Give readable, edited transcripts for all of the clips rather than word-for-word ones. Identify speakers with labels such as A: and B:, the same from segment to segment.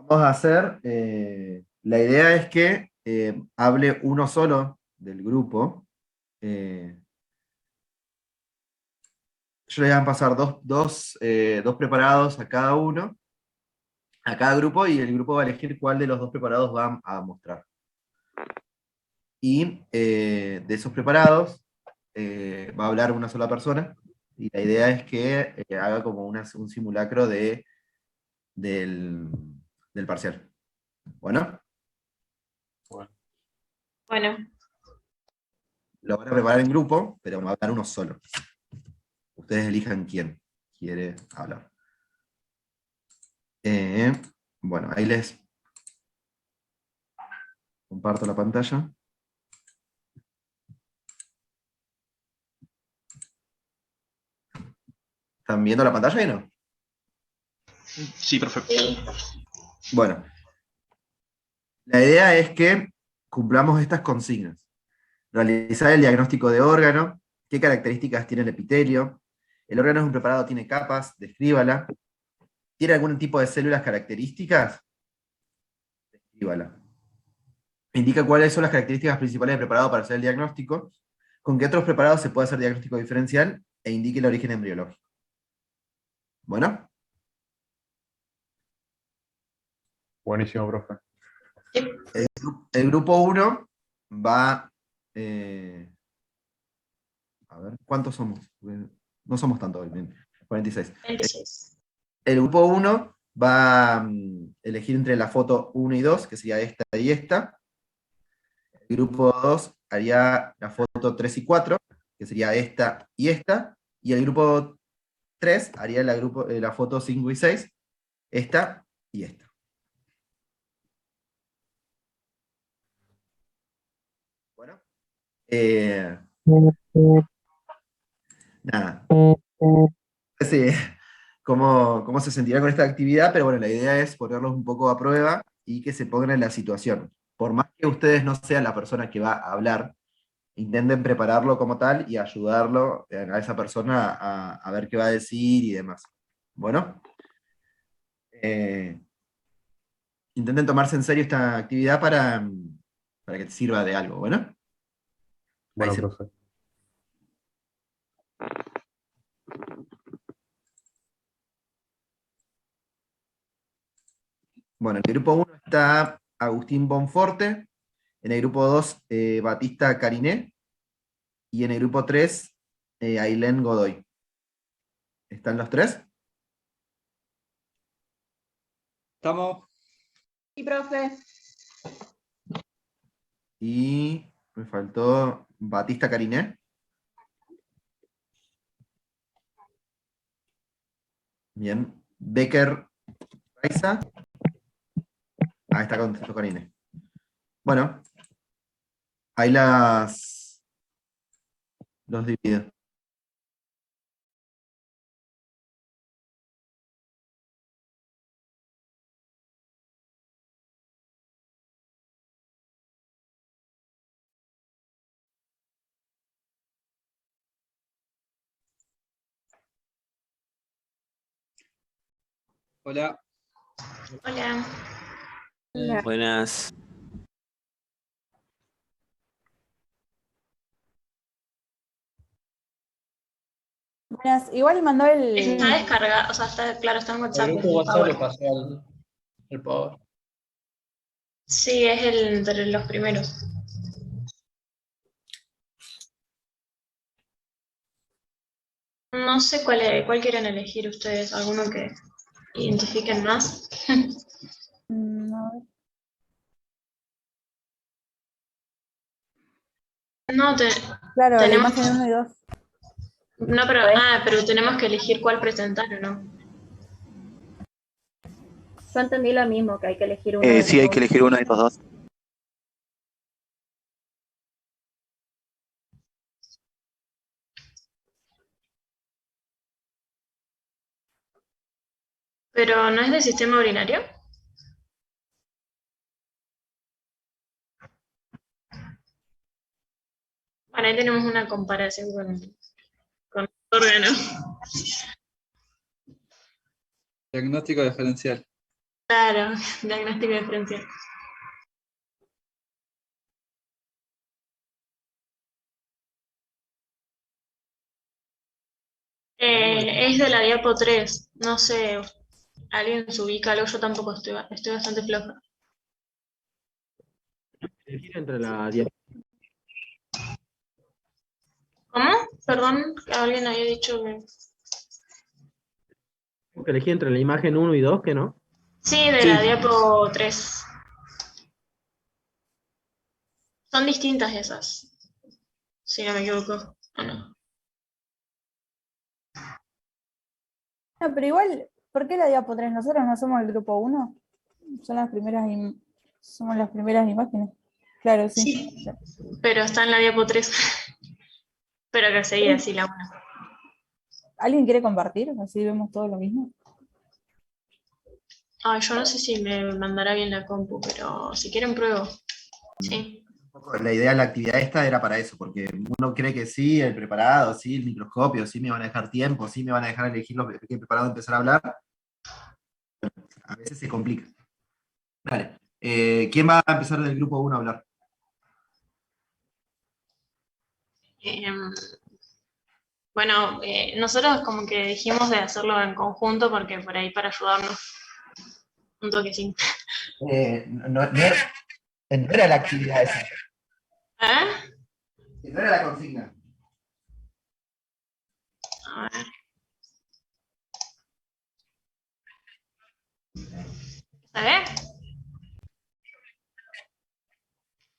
A: Vamos a hacer, la idea es que hable uno solo del grupo. Yo les voy a pasar dos preparados a cada uno, a cada grupo, y el grupo va a elegir cuál de los dos preparados va a mostrar. Y de esos preparados va a hablar una sola persona, y la idea es que haga como un simulacro del parcial. Bueno,
B: Bueno,
A: lo van a preparar en grupo, pero va a hablar uno solo. Ustedes elijan quién quiere hablar. Bueno, ahí les comparto la pantalla. ¿Están viendo la pantalla y no?
C: Sí, perfecto.
B: sí.
A: Bueno, la idea es que cumplamos estas consignas. Realizar el diagnóstico de órgano, qué características tiene el epitelio, el órgano es un preparado, tiene capas, descríbala, tiene algún tipo de células características, descríbala. Indica cuáles son las características principales del preparado para hacer el diagnóstico, con qué otros preparados se puede hacer diagnóstico diferencial, e indique el origen embriológico. Bueno.
D: Buenísimo, profe.
A: El grupo 1 va... a ver, ¿cuántos somos? No somos tantos hoy, bien, 46.
B: 26.
A: El grupo 1 va a elegir entre la foto 1 y 2, que sería esta y esta. El grupo 2 haría la foto 3 y 4, que sería esta y esta. Y el grupo 3 haría la foto 5 y 6, esta y esta. Bueno. Nada. Sí, cómo se sentirá con esta actividad, pero bueno, la idea es ponerlos un poco a prueba y que se pongan en la situación. Por más que ustedes no sean la persona que va a hablar, intenten prepararlo como tal y ayudarlo a esa persona a ver qué va a decir y demás. Bueno, intenten tomarse en serio esta actividad para que te sirva de algo, ¿bueno?
D: Bueno, profe.
A: Bueno, en el grupo 1 está Agustín Bonforte, en el grupo 2 Batista Cariné, y en el grupo 3 Ailén Godoy. ¿Están los tres?
C: Estamos.
E: Sí, profe.
A: Y me faltó Batista Cariné. Bien. Becker Raiza. Ah, está contestó Cariné. Bueno, ahí los divido.
C: Hola.
B: Hola.
E: Hola.
F: Buenas.
E: Buenas. Igual mandó el.
B: Está descargado, o sea, está, claro, está en WhatsApp.
C: El
B: es
C: grupo
B: el
C: WhatsApp le
B: Power.
C: pasó el Power.
B: Sí, es el de los primeros. No sé cuál quieren elegir ustedes, alguno que identifiquen más.
E: A ver.
B: No,
E: Claro, la
B: tenemos.
E: imagen 1 y 2.
B: No, pero tenemos que elegir cuál presentar o no.
G: Yo entendí lo mismo, que hay que elegir uno de los
F: Sí, hay
G: dos.
F: que elegir uno de estos dos.
B: Pero ¿no es de sistema urinario? Bueno, ahí tenemos una comparación con el órgano.
C: Diagnóstico diferencial.
B: Claro, diagnóstico diferencial. Es de la diapo 3. No sé, alguien se ubica algo, yo tampoco estoy bastante floja.
F: Elegir entre la diapositiva.
B: ¿Cómo? Perdón, alguien había dicho que...
F: Que elegí entre la imagen 1 y 2, ¿que no?
B: Sí, de
C: Sí.
B: la diapo 3. Son distintas esas, si no me equivoco. ¿O no?
E: No, pero igual, ¿por qué la diapo 3? Nosotros no somos el grupo 1. Somos las primeras imágenes. Claro, sí.
B: Sí, pero está en la diapo 3. Pero que seguía así la 1.
E: ¿Alguien quiere compartir? Así vemos todo lo mismo.
B: Ay, yo no sé si me mandará bien la compu, pero si quieren pruebo. Sí.
A: La idea de la actividad esta era para eso, porque uno cree que sí, el preparado, sí, el microscopio, sí me van a dejar tiempo, sí me van a dejar elegir qué preparado empezar a hablar. A veces se complica. Dale. ¿Quién va a empezar del grupo 1 a hablar?
B: Bueno, nosotros como que dijimos de hacerlo en conjunto porque por ahí para ayudarnos un toquecín.
A: No era la actividad esa,
B: ¿Eh?
A: no era la consigna.
B: A ver. ¿Se ve?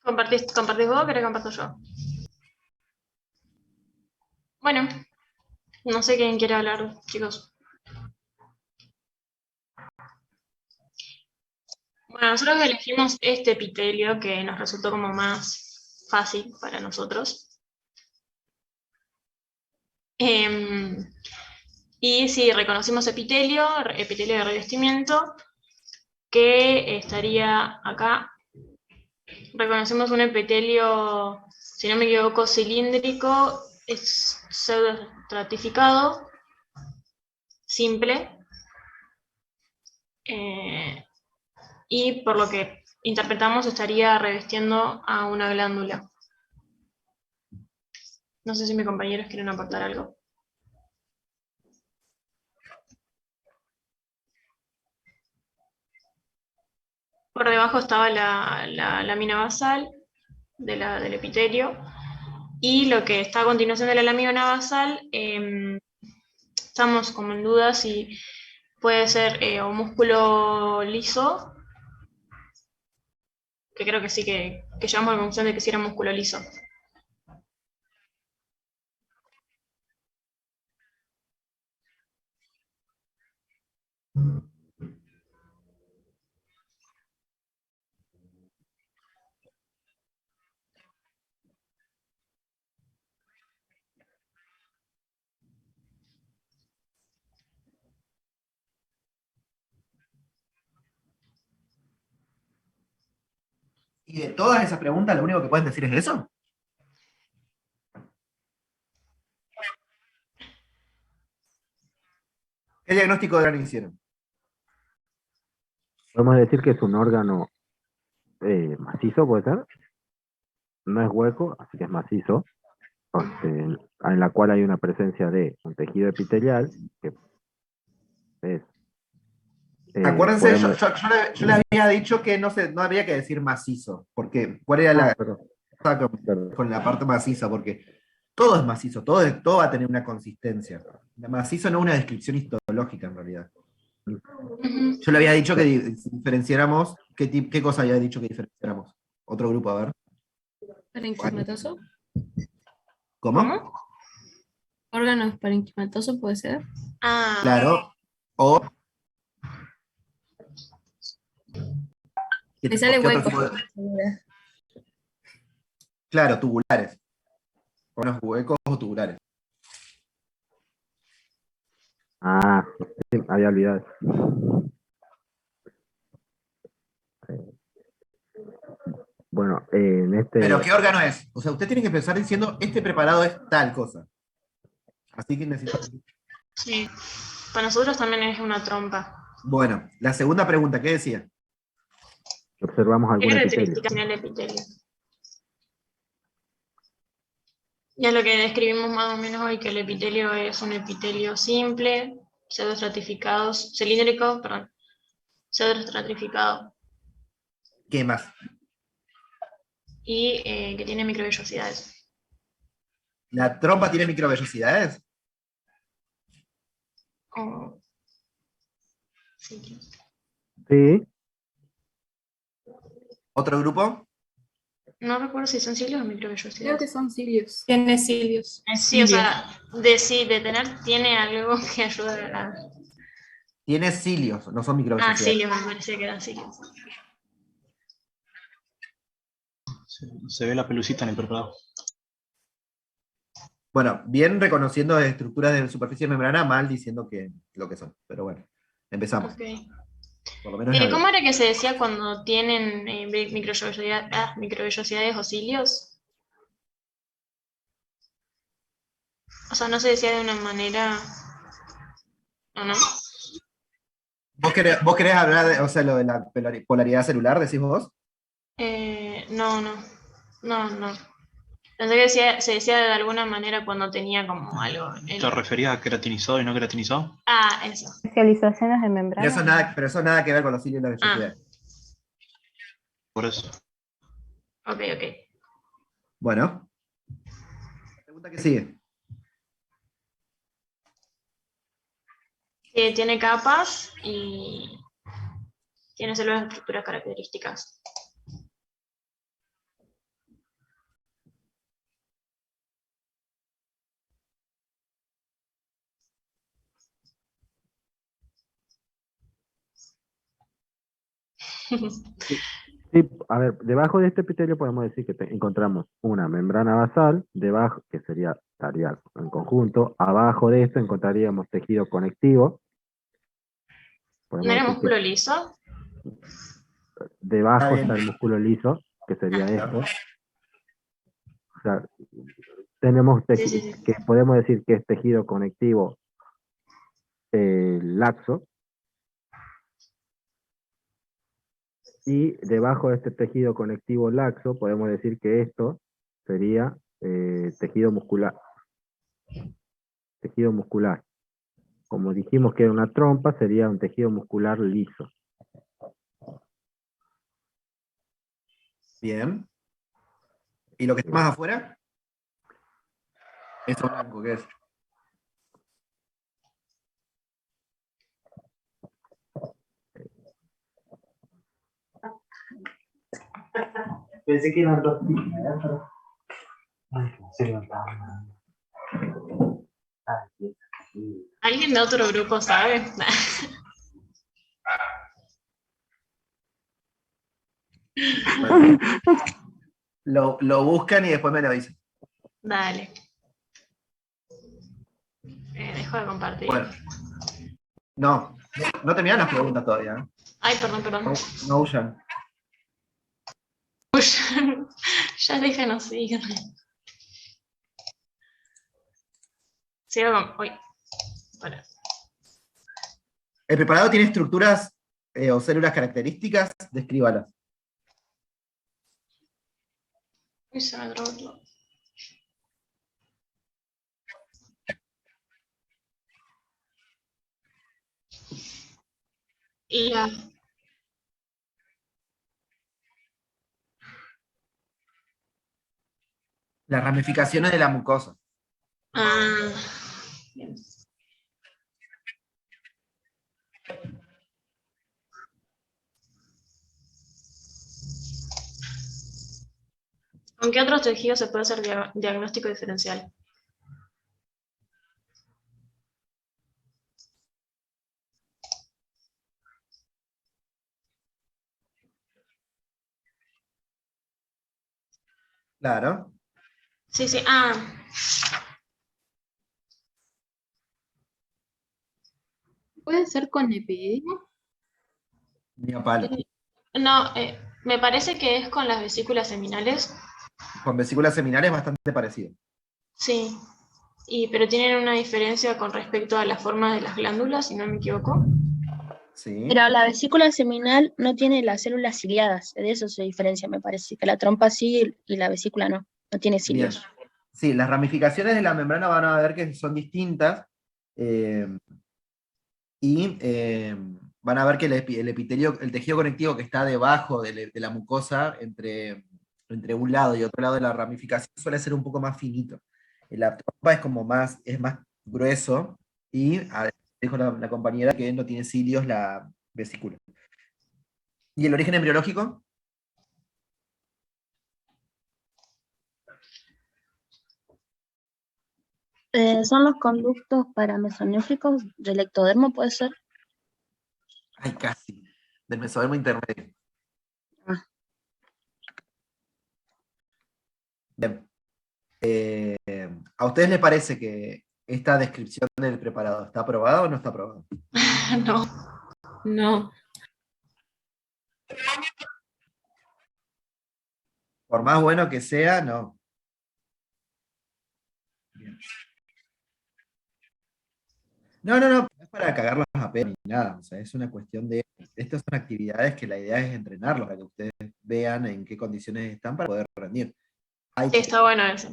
B: ¿Compartís vos o querés comparto yo? Bueno, no sé quién quiere hablar, chicos. Bueno, nosotros elegimos este epitelio que nos resultó como más fácil para nosotros. Y sí, reconocimos epitelio de revestimiento, que estaría acá. Reconocemos un epitelio, si no me equivoco, cilíndrico, es pseudoestratificado, simple. Y por lo que interpretamos estaría revestiendo a una glándula. No sé si mis compañeros quieren aportar algo. Por debajo estaba la lámina basal del epitelio, y lo que está a continuación de la lámina basal, estamos como en duda si puede ser o músculo liso, que creo que sí, que llegamos a la conclusión de que sí era músculo liso.
A: Y de todas esas preguntas, lo único que pueden decir es eso. ¿Qué diagnóstico de órgano hicieron?
D: Podemos decir que es un órgano macizo, ¿puede ser? No es hueco, así que es macizo. En la cual hay una presencia de un tejido epitelial que es...
A: Acuérdense,
D: podemos-
A: yo le había dicho que no habría que decir macizo, porque ¿cuál era la
D: perdón.
A: con la parte maciza? Porque todo es macizo, todo va a tener una consistencia. La macizo no es una descripción histológica en realidad.
B: Ujú.
A: Yo le había dicho que diferenciáramos, ¿qué cosa había dicho que diferenciáramos? Otro grupo, a ver.
H: ¿Parenquimatoso?
A: ¿Cómo?
H: ¿Órganos parenquimatoso puede ser?
B: Ah,
A: Claro. O.
H: Me sale
A: ¿qué otro
H: hueco.
A: tipo de- Claro, tubulares. Órganos huecos o tubulares.
D: Ah, sí, había olvidado. Bueno, en este...
A: Pero ¿qué órgano es? O sea, usted tiene que empezar diciendo, este preparado es tal cosa. Así que necesito...
B: sí. Para nosotros también es una trompa.
A: Bueno, la segunda pregunta, ¿qué decía?
D: Observamos
B: ¿Qué
D: algún epitelio.
B: características tiene el epitelio? Ya lo que describimos más o menos hoy, que el epitelio es un epitelio simple, pseudoestratificado, cilíndrico, perdón, pseudoestratificado,
A: ¿Qué más?
B: y que tiene microvellosidades.
A: ¿La trompa tiene microvellosidades?
B: Oh, sí.
D: Sí,
A: ¿Otro grupo?
B: No recuerdo si son cilios o
H: Creo que
B: microvellosidades.
H: son cilios. Tiene cilios.
B: Sí, o sea, de tener, tiene algo que ayuda a...
A: Tiene cilios, no son
B: Ah,
A: microvellosidades.
B: cilios, me parecía que eran cilios.
C: Se ve la pelucita en el preparado.
A: Bueno, bien reconociendo estructuras de superficie de membrana, mal diciendo que lo que son. Pero bueno, empezamos.
B: Ok.
A: Por lo menos en algo.
B: ¿Cómo era que se decía cuando tienen microvellosidades o cilios? O sea, no se decía de una manera... ¿O no?
A: ¿Vos querés hablar de, o sea, lo de la polaridad celular, decís vos?
B: No. Pensé que se decía de alguna manera cuando tenía como algo...
C: ¿Te referías a queratinizado y no queratinizado?
B: Ah, eso.
E: Especializaciones de
A: Pero
E: membrana.
A: eso nada que ver con los cilios y la vellosidad.
C: Por eso.
B: Ok.
A: Bueno. Pregunta que sigue.
B: Tiene capas y tiene células de estructuras características.
D: sí, a ver, debajo de este epitelio podemos decir que encontramos una membrana basal, debajo, que estaría en conjunto, abajo de esto encontraríamos tejido conectivo.
B: ¿No
D: Podemos
B: era
D: decir
B: músculo
D: que
B: liso?
D: debajo
A: Está bien.
D: está el músculo liso, que sería
A: Claro.
D: esto. O sea, tenemos
B: Sí.
D: que podemos decir que es tejido conectivo laxo. Y debajo de este tejido conectivo laxo, podemos decir que esto sería tejido muscular. Tejido muscular. Como dijimos que era una trompa, sería un tejido muscular liso.
A: Bien. ¿Y lo que está más afuera? Esto blanco, ¿qué es?
I: Pensé que eran dos tías, pero... Ay, no sé levantar. Ay, sí.
B: ¿Alguien de otro grupo sabe?
A: Bueno, lo buscan y después me lo dicen.
B: Dale. Dejo de compartir.
A: Bueno. No terminan las preguntas todavía. ¿Eh?
B: Ay, perdón.
A: No huyan.
B: Ya déjanos seguir. Sigo con... Uy. Para.
A: ¿El preparado tiene estructuras o células características? Descríbalas.
B: Uy, se me trabó todo.
A: Las ramificaciones de la mucosa.
B: Bien. ¿Con qué otros tejidos se puede hacer diagnóstico diferencial?
A: Claro.
B: Sí.
H: ¿Puede ser con epidemia?
A: Ni a palo.
B: No, me parece que es con las vesículas seminales.
A: Con vesículas seminales bastante parecido.
B: Sí, pero tienen una diferencia con respecto a las formas de las glándulas, si no me equivoco.
A: Sí.
J: Pero la vesícula seminal no tiene las células ciliadas, de eso se diferencia, me parece, que la trompa sí y la vesícula no tiene
A: Bien.
J: cilios.
A: Sí, las ramificaciones de la membrana van a ver que son distintas. Y van a ver que el epitelio, el tejido conectivo que está debajo de la mucosa, entre un lado y otro lado de la ramificación, suele ser un poco más finito. La trompa es más grueso, y dijo la compañera que no tiene cilios la vesícula. ¿Y el origen embriológico?
J: Son los conductos paramesonéficos del ectodermo, ¿puede ser?
A: Ay, casi. Del mesodermo intermedio.
J: Ah.
A: Bien. ¿A ustedes les parece que esta descripción del preparado está aprobada o no está aprobada?
B: No.
H: No.
A: Por más bueno que sea, no. Bien. No es para cagarlos a pedo ni nada. O sea, es una cuestión de. Estas son actividades que la idea es entrenarlos, para que ustedes vean en qué condiciones están para poder rendir.
B: Sí, está bueno eso.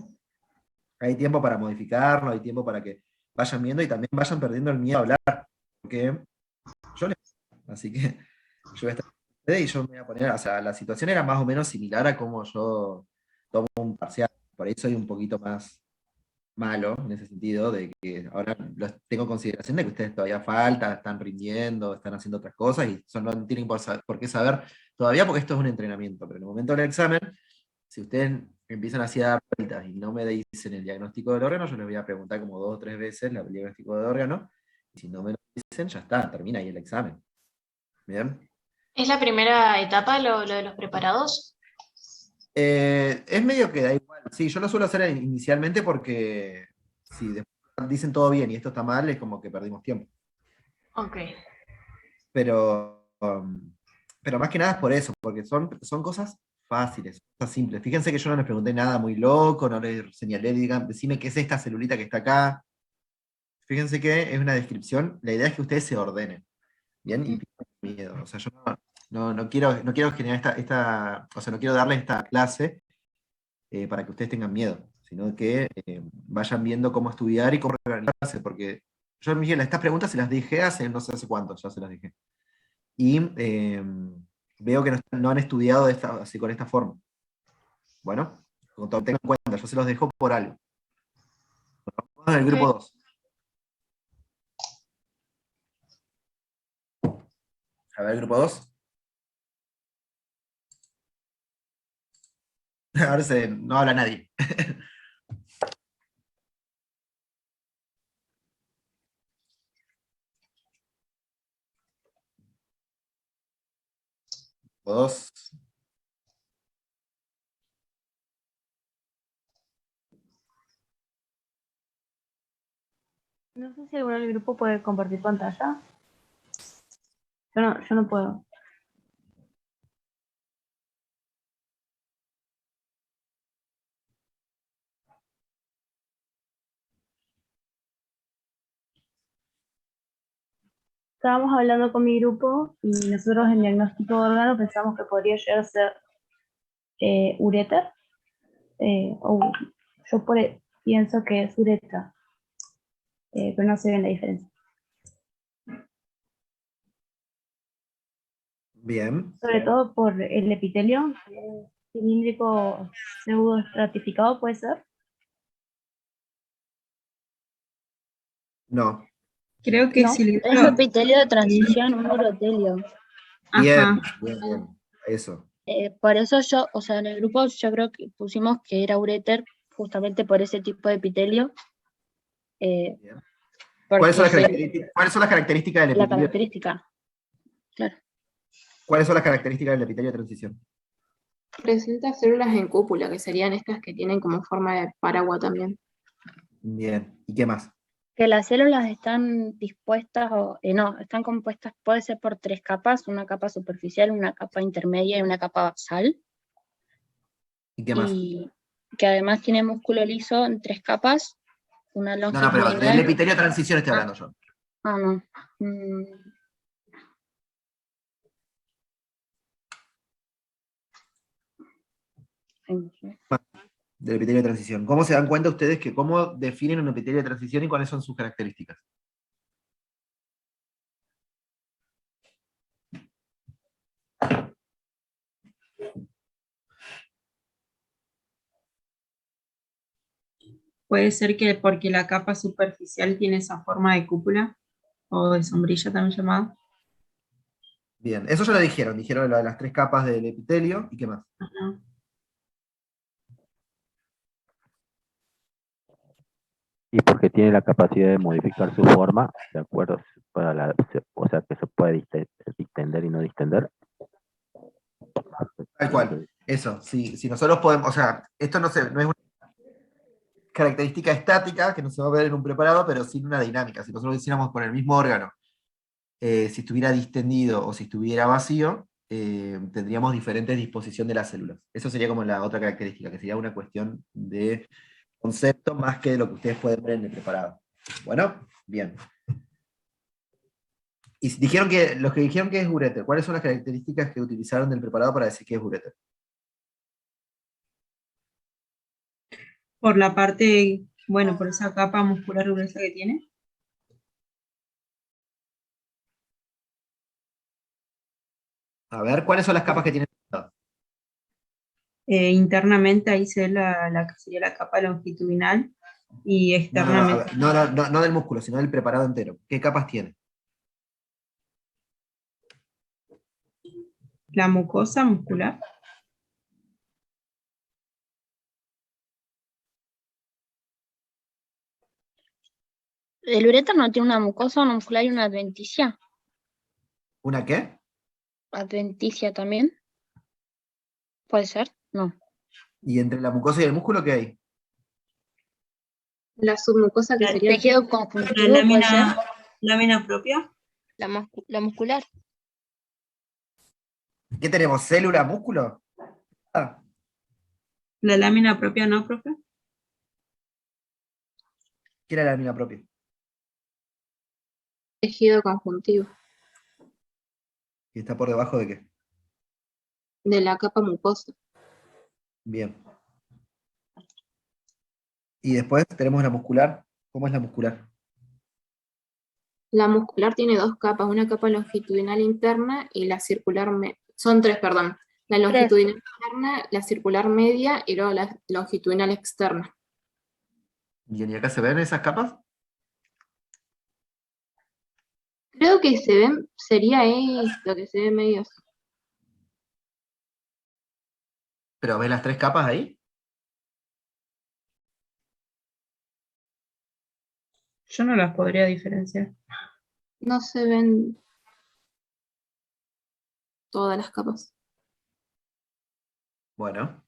A: Hay tiempo para modificarlo, hay tiempo para que vayan viendo y también vayan perdiendo el miedo a hablar. Porque yo les. Así que yo voy a estar con ustedes y yo me voy a poner. O sea, la situación era más o menos similar a cómo yo tomo un parcial. Por ahí soy un poquito más malo en ese sentido, de que ahora tengo consideración de que ustedes todavía falta, están rindiendo, están haciendo otras cosas y no tienen por qué saber todavía, porque esto es un entrenamiento, pero en el momento del examen, si ustedes empiezan así a dar vueltas y no me dicen el diagnóstico del órgano, yo les voy a preguntar como 2 o 3 veces el diagnóstico del órgano, y si no me lo dicen, ya está, termina ahí el examen. ¿Bien?
B: ¿Es la primera etapa lo de los preparados?
A: Es medio que da igual. Sí, yo lo suelo hacer inicialmente porque si después dicen todo bien y esto está mal, es como que perdimos tiempo.
B: Ok.
A: Pero más que nada es por eso, porque son cosas fáciles, cosas simples. Fíjense que yo no les pregunté nada muy loco, no les señalé, digan, decime qué es esta celulita que está acá. Fíjense que es una descripción, la idea es que ustedes se ordenen, ¿bien? Y pierdan miedo. O sea, yo no quiero generar o sea, no quiero darles esta clase para que ustedes tengan miedo, sino que vayan viendo cómo estudiar y cómo organizarse, porque yo, Miguel, estas preguntas se las dije hace no sé hace cuánto, ya se las dije. Y veo que no han estudiado así con esta forma. Bueno, tengan en cuenta, yo se los dejo por algo. Vamos al grupo 2. A ver, grupo 2. Ahora no habla nadie. Grupo 2.
E: No sé si alguno del grupo puede compartir pantalla. Yo no puedo. Estábamos hablando con mi grupo y nosotros en diagnóstico de órgano pensamos que podría llegar a ser uréter. Yo pienso que es uretra, pero no sé bien la diferencia.
A: Bien.
E: Sobre todo por el epitelio cilíndrico pseudo estratificado, ¿puede ser?
A: No.
H: Creo que
E: No.
H: sí.
J: Es epitelio de transición, un urotelio.
A: Bien,
H: Ajá.
A: bien. Eso.
J: Por eso yo, o sea, en el grupo yo creo que pusimos que era uréter justamente por ese tipo de epitelio.
A: Bien.
J: Porque
A: ¿Cuáles son las características del
J: la
A: epitelio?
J: característica, claro.
A: ¿Cuáles son las características del epitelio de transición?
H: Presenta células en cúpula, que serían estas que tienen como forma de paraguas también.
A: Bien. ¿Y qué más?
J: Que las células están dispuestas, están compuestas, puede ser por 3 capas, una capa superficial, una capa intermedia y una capa basal.
A: ¿Y qué más?
J: Y que además tiene músculo liso en 3 capas, una
A: No, pero
J: longitudinal.
A: del epitelio de transición estoy hablando yo.
J: No.
A: del epitelio de transición. ¿Cómo se dan cuenta ustedes que cómo definen un epitelio de transición y cuáles son sus características?
K: Puede ser que porque la capa superficial tiene esa forma de cúpula, o de sombrilla también llamada.
A: Bien, eso ya lo dijeron lo de las 3 capas del epitelio, ¿y qué más?
K: Ajá.
D: Y porque tiene la capacidad de modificar su forma, de acuerdo, o sea, que se puede distender y no distender.
A: Tal cual, eso, si nosotros podemos, o sea, esto no es una característica estática que no se va a ver en un preparado, pero sí una dinámica. Si nosotros hiciéramos con el mismo órgano, si estuviera distendido o si estuviera vacío, tendríamos diferentes disposición de las células. Eso sería como la otra característica, que sería una cuestión de concepto más que de lo que ustedes pueden ver en el preparado. Bueno, bien. Y los que dijeron que es uréter, ¿cuáles son las características que utilizaron del preparado para decir que es uréter?
K: Por la parte, bueno, por esa capa muscular gruesa que tiene.
A: A ver, ¿cuáles son las capas que tiene?
K: Internamente ahí se ve la que sería la capa longitudinal y externamente
A: No del músculo, sino del preparado entero. ¿Qué capas tiene?
K: la mucosa muscular.
J: El ureter no tiene una mucosa, una muscular y una adventicia.
A: ¿Una qué?
J: Adventicia también. ¿Puede ser? No.
A: ¿Y entre la mucosa y el músculo qué hay?
H: La submucosa que
J: El
H: sería
J: tejido
K: La
J: conjuntivo puede ser.
K: lámina propia.
J: La muscular.
A: ¿Qué tenemos? ¿Célula, músculo? Ah,
K: La lámina propia, ¿no, profe?
A: ¿qué era la lámina propia?
H: tejido conjuntivo
A: ¿Y está por debajo de qué?
H: de la capa mucosa.
A: Bien. Y después tenemos la muscular. ¿Cómo es la muscular?
H: La muscular tiene 2 capas, una capa longitudinal interna y la circular, son 3, perdón. La longitudinal interna, la circular media y luego la longitudinal externa.
A: ¿Y acá se ven esas capas?
H: Creo que se ven, sería esto, que se ve medio.
A: ¿Pero ves las 3 capas ahí?
K: Yo no las podría diferenciar.
H: No se ven todas las capas.
A: Bueno.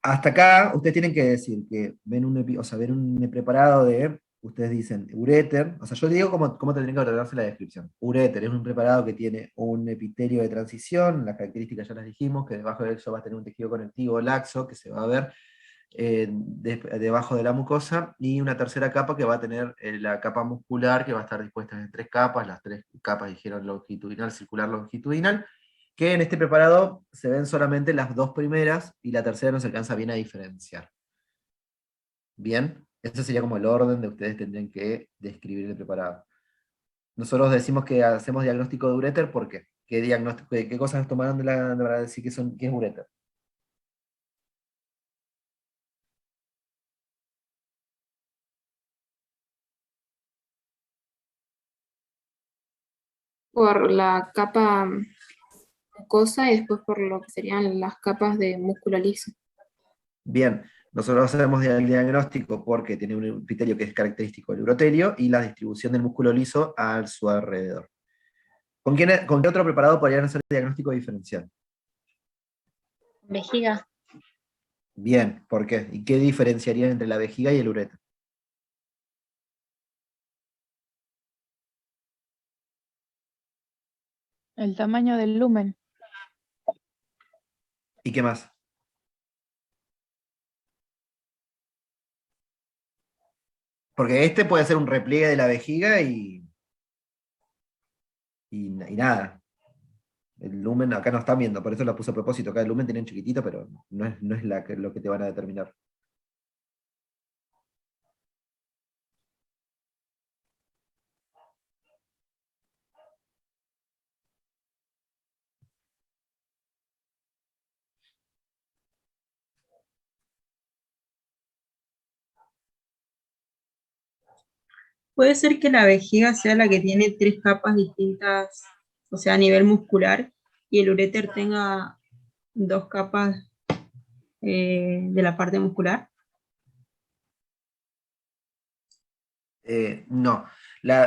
A: Hasta acá, ustedes tienen que decir que ven ven un preparado de, ustedes dicen uréter, o sea, yo digo cómo tendría que ordenarse la descripción. Uréter es un preparado que tiene un epitelio de transición, las características ya las dijimos, que debajo de eso va a tener un tejido conectivo laxo, que se va a ver debajo de la mucosa, y una tercera capa que va a tener la capa muscular, que va a estar dispuesta en 3 capas, las 3 capas dijeron longitudinal, circular, longitudinal, que en este preparado se ven solamente las 2 primeras y la tercera no se alcanza bien a diferenciar. Bien, ese sería como el orden de ustedes tendrían que describir el preparado. Nosotros decimos que hacemos diagnóstico de uréter, ¿por qué? ¿Qué cosas tomaron para decir que es uréter?
H: Por la capa mucosa y después por lo que serían las capas de músculo liso.
A: Bien, nosotros hacemos el diagnóstico porque tiene un epitelio que es característico del urotelio y la distribución del músculo liso a su alrededor. ¿Con qué otro preparado podrían hacer el diagnóstico diferencial?
J: Vejiga.
A: Bien, ¿por qué? ¿Y qué diferenciarían entre la vejiga y el ureter?
L: El tamaño del lumen.
A: ¿Y qué más? Porque este puede ser un repliegue de la vejiga y nada. El lumen acá no están viendo, por eso lo puse a propósito. Acá el lumen tienen chiquitito, pero no es lo que te van a determinar.
K: Puede ser que la vejiga sea la que tiene 3 capas distintas, o sea, a nivel muscular, y el uréter tenga 2 capas de la parte muscular.
A: No.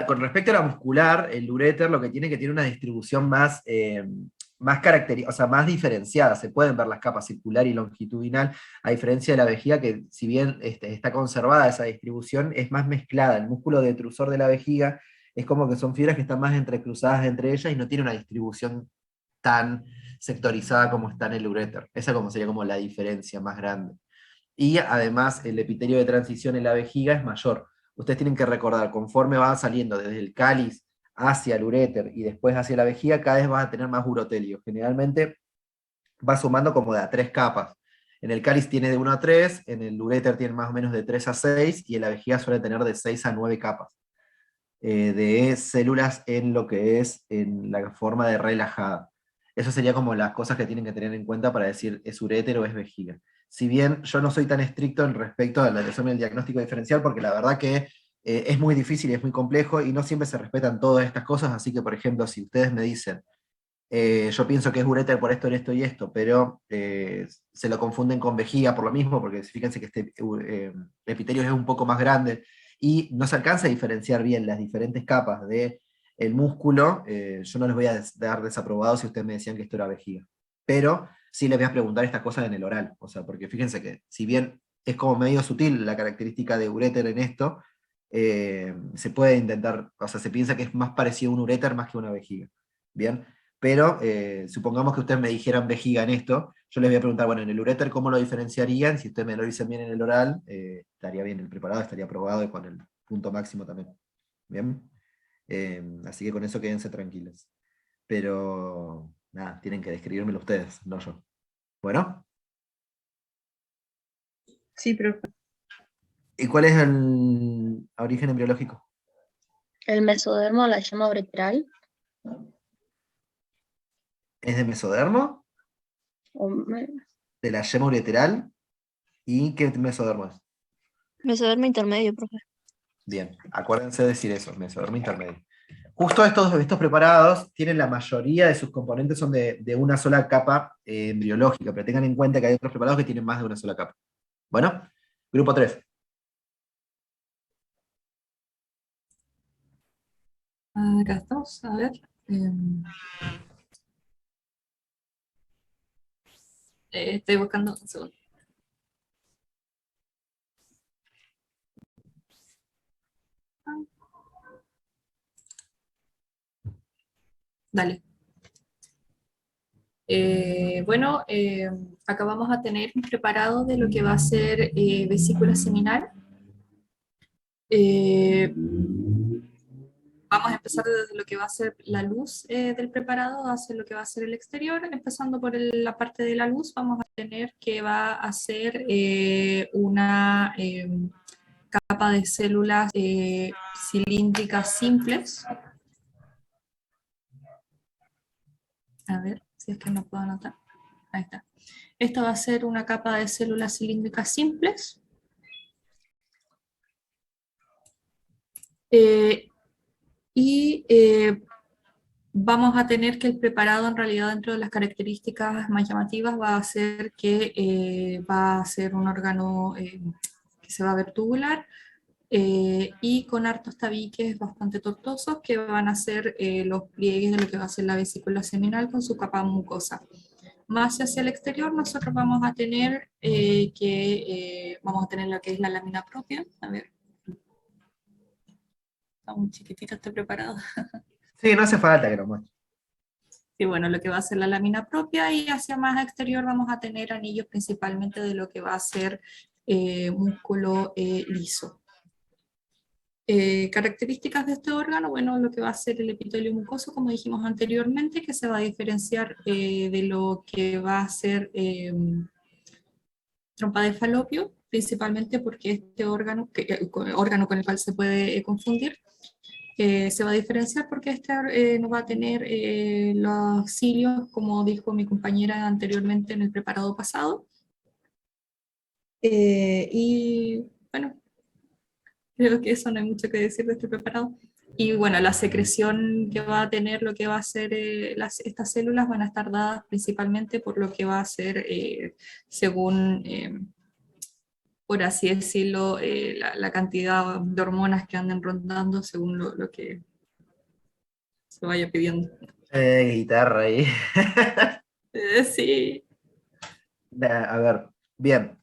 A: Con respecto a la muscular, el uréter lo que tiene una distribución más, o sea, más diferenciada. Se pueden ver las capas circular y longitudinal, a diferencia de la vejiga, que si bien está conservada esa distribución, es más mezclada. El músculo detrusor de la vejiga es como que son fibras que están más entrecruzadas entre ellas y no tiene una distribución tan sectorizada como está en el uréter. Esa como sería como la diferencia más grande. Y además el epitelio de transición en la vejiga es mayor. Ustedes tienen que recordar, conforme va saliendo desde el cáliz hacia el uréter y después hacia la vejiga, cada vez vas a tener más urotelio. Generalmente va sumando como de a 3 capas. En el cáliz tiene de 1 a 3, en el uréter tiene más o menos de 3 a 6, y en la vejiga suele tener de 6 a 9 capas de células en lo que es en la forma de relajada. Eso sería como las cosas que tienen que tener en cuenta para decir es uréter o es vejiga. Si bien yo no soy tan estricto en respecto a la del diagnóstico diferencial, porque la verdad que es muy difícil y es muy complejo y no siempre se respetan todas estas cosas, así que por ejemplo, si ustedes me dicen, yo pienso que es uréter por esto y esto, pero se lo confunden con vejiga por lo mismo, porque fíjense que este epitelio es un poco más grande y no se alcanza a diferenciar bien las diferentes capas del músculo, yo no les voy a dar desaprobado si ustedes me decían que esto era vejiga. Pero sí les voy a preguntar estas cosas en el oral, o sea, porque fíjense que si bien es como medio sutil la característica de uréter en esto, se puede intentar, o sea, se piensa que es más parecido a un uréter más que a una vejiga. Bien, pero supongamos que ustedes me dijeran vejiga en esto, yo les voy a preguntar, bueno, en el uréter, ¿cómo lo diferenciarían? Si ustedes me lo dicen bien en el oral, estaría bien el preparado, estaría aprobado y con el punto máximo también. Bien, así que con eso quédense tranquilos. Pero, nada, tienen que describírmelo ustedes, no yo. Bueno.
K: Sí, profe.
A: ¿Y cuál es el origen embriológico?
J: El mesodermo, la yema ureteral.
A: ¿Es de mesodermo? ¿De la yema ureteral? ¿Y qué mesodermo es?
J: Mesodermo intermedio, profe.
A: Bien, acuérdense de decir eso, mesodermo intermedio. Justo estos preparados tienen la mayoría de sus componentes son de una sola capa embriológica, pero tengan en cuenta que hay otros preparados que tienen más de una sola capa. Bueno, grupo 3.
M: Acá estamos, a ver. Estoy buscando un segundo. Dale. Bueno, acá vamos a tener un preparado de lo que va a ser vesícula seminal. Vamos a empezar desde lo que va a ser la luz del preparado hacia lo que va a ser el exterior. Empezando por la parte de la luz, vamos a tener que va a ser una capa de células cilíndricas simples. A ver si es que no puedo anotar. Ahí está. Esta va a ser una capa de células cilíndricas simples. Vamos a tener que el preparado en realidad dentro de las características más llamativas va a ser que va a ser un órgano que se va a ver tubular y con hartos tabiques bastante tortuosos que van a ser los pliegues de lo que va a ser la vesícula seminal con su capa mucosa. Más hacia el exterior nosotros vamos a tener vamos a tener lo que es la lámina propia. A ver. Está muy chiquitito este preparado.
A: Sí, no hace falta que lo muestre.
M: Y bueno, lo que va a ser la lámina propia, y hacia más exterior vamos a tener anillos principalmente de lo que va a ser músculo liso. Características de este órgano, bueno, lo que va a ser el epitelio mucoso, como dijimos anteriormente, que se va a diferenciar de lo que va a ser trompa de falopio, principalmente porque este órgano, órgano con el cual se puede confundir, se va a diferenciar porque este no va a tener los cilios, como dijo mi compañera anteriormente en el preparado pasado. Y bueno, creo que eso no hay mucho que decir de este preparado. Y bueno, la secreción que va a tener lo que va a ser estas células van a estar dadas principalmente por lo que va a ser, según, por así decirlo, la cantidad de hormonas que anden rondando según lo que se vaya pidiendo.
A: Guitarra ahí.
M: Sí.
A: A ver, bien.